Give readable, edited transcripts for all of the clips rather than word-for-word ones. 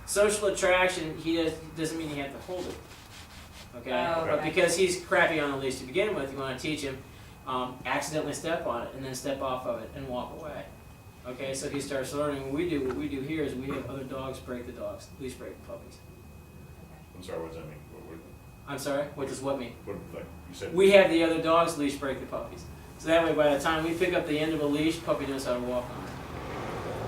Social attraction, doesn't mean you have to hold it. Okay? Oh, But okay. because he's crappy on the leash to begin with, you want to teach him, accidentally step on it and then step off of it and walk away. Okay, so he starts learning. What we do here is we have other dogs break the dogs, leash break the puppies. I'm sorry, what does that mean? I'm sorry, what does what mean? What, like you said? We have the other dogs leash break the puppies. So that way by the time we pick up the end of a leash, puppy knows how to walk on it.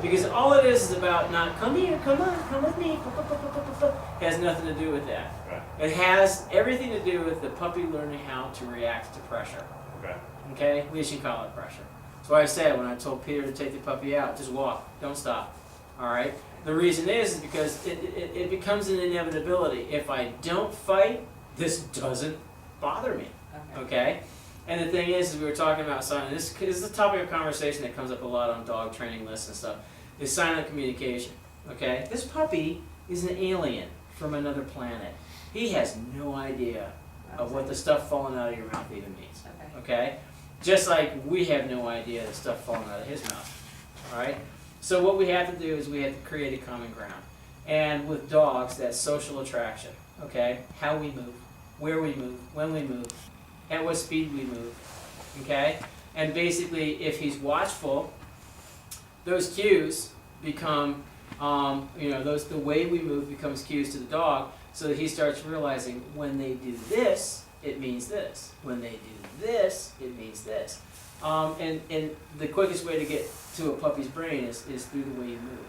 Because all it is about not, come here, come on, come with me, it has nothing to do with that. Right. It has everything to do with the puppy learning how to react to pressure. Okay. Okay? Leash and collar pressure. That's why I said when I told Peter to take the puppy out, just walk, don't stop. Alright? The reason is because it becomes an inevitability. If I don't fight, this doesn't bother me. Okay? And the thing is we were talking about silent. This is a topic of conversation that comes up a lot on dog training lists and stuff. Is silent communication. Okay? This puppy is an alien from another planet. He has no idea of what the stuff falling out of your mouth even means. Okay? Just like we have no idea the stuff falling out of his mouth. Alright? So what we have to do is we have to create a common ground. And with dogs, that's social attraction. Okay? How we move, where we move, when we move, at what speed we move. Okay? And basically, if he's watchful, those cues become, the way we move becomes cues to the dog, so that he starts realizing when they do this, it means this. When they do this, it means this. And the quickest way to get to a puppy's brain is through the way you move.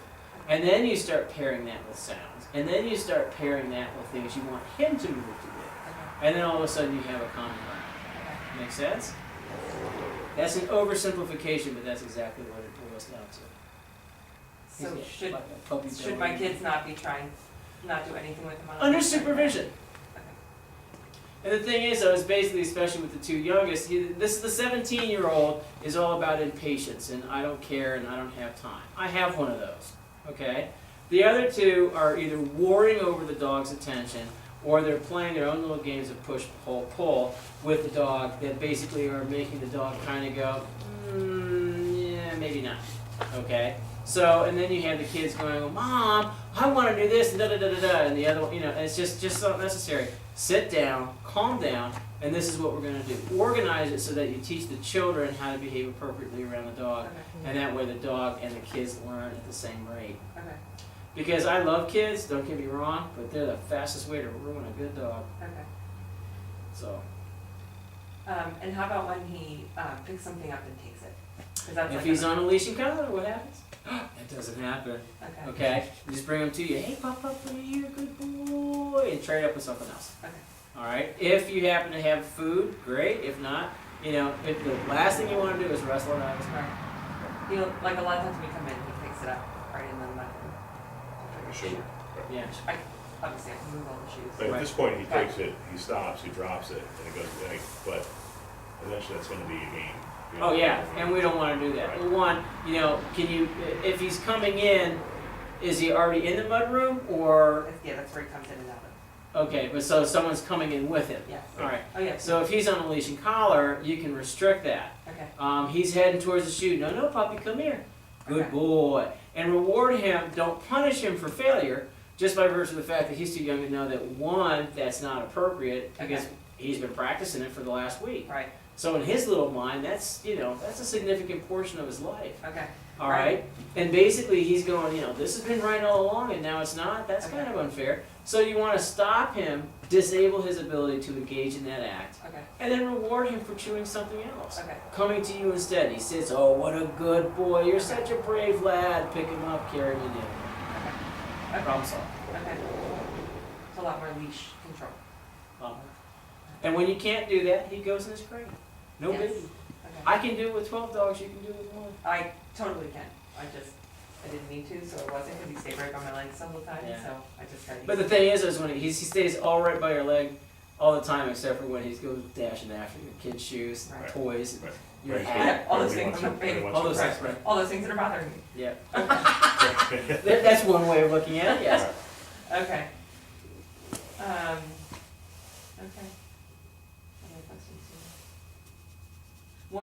And then you start pairing that with sounds. And then you start pairing that with things you want him to move to do. And then all of a sudden you have a common ground. Make sense? That's an oversimplification, but that's exactly what it boils down to. So He's like a puppy should belly. my kids not do anything with them on a Under leash? supervision. Okay. And the thing is, though, is basically, especially with the two youngest, this is the 17-year-old is all about impatience, and I don't care, and I don't have time. I have one of those, okay? The other two are either warring over the dog's attention, or they're playing their own little games of push, pull with the dog that basically are making the dog kind of go, yeah, maybe not, okay? So, and then you have the kids going, Mom, I want to do this, and da-da-da-da-da, and the other one, and it's just not necessary. Sit down, calm down, and this is what we're going to do. Organize it so that you teach the children how to behave appropriately around the dog, and that way the dog and the kids learn at the same rate. Okay. Because I love kids, don't get me wrong, but they're the fastest way to ruin a good dog. Okay. So, And how about when he picks something up and takes it? 'Cause that's if like he's on a leash and collar, what happens? That doesn't happen. Okay. Okay? You just bring him to you. Hey, pop up here, good boy, and trade up with something else. Okay. All right. If you happen to have food, great. If not, if the last thing you want to do is wrestle it out of his mouth. Right. Like a lot of times when we come in, he picks it up right in the mud. You should. Yeah. Obviously, I can move all the shoes. But at Right. this point, he takes it, he stops, he drops it, and it goes away. But eventually, that's going to be a game. You know? Oh yeah, and we don't want to do that. Well, one, can you? If he's coming in, is he already in the mud room or? Yeah, that's where he comes in and out of. Okay, but so someone's coming in with him. Yes. All right. Oh, yeah. So if he's on a leash and collar, you can restrict that. Okay. He's heading towards the chute. No, puppy, come here. Good Okay. boy. And reward him. Don't punish him for failure, just by virtue of the fact that he's too young to know that one, that's not appropriate because Okay. he's been practicing it for the last week. Right. So in his little mind, that's a significant portion of his life. Okay. All right. And basically, he's going, this has been right all along, and now it's not. That's Okay. kind of unfair. So you want to stop him, disable his ability to engage in that act, Okay. and then reward him for chewing something else. Okay. Coming to you instead. He says, "Oh, what a good boy! You're such a brave lad. Pick him up, carry him in." Okay. Okay. Problem solved. Okay. It's a lot more leash control. And when you can't do that, he goes in his crate. No Yes. biggie. Okay. I can do it with 12 dogs. You can do it with one. I totally can. I didn't need to, so it wasn't because he stayed right by my legs the whole time. Yeah. So I just got. But the thing is when he stays all right by your leg all the time, except for when he goes dashing after your kids' shoes, Right. toys, Right. your Right. hat. all those Everybody things. wants to- everybody All wants those to- things, right? All those things that are bothering me. Yeah. Okay. That's one way of looking at it. Yes. Okay. Okay.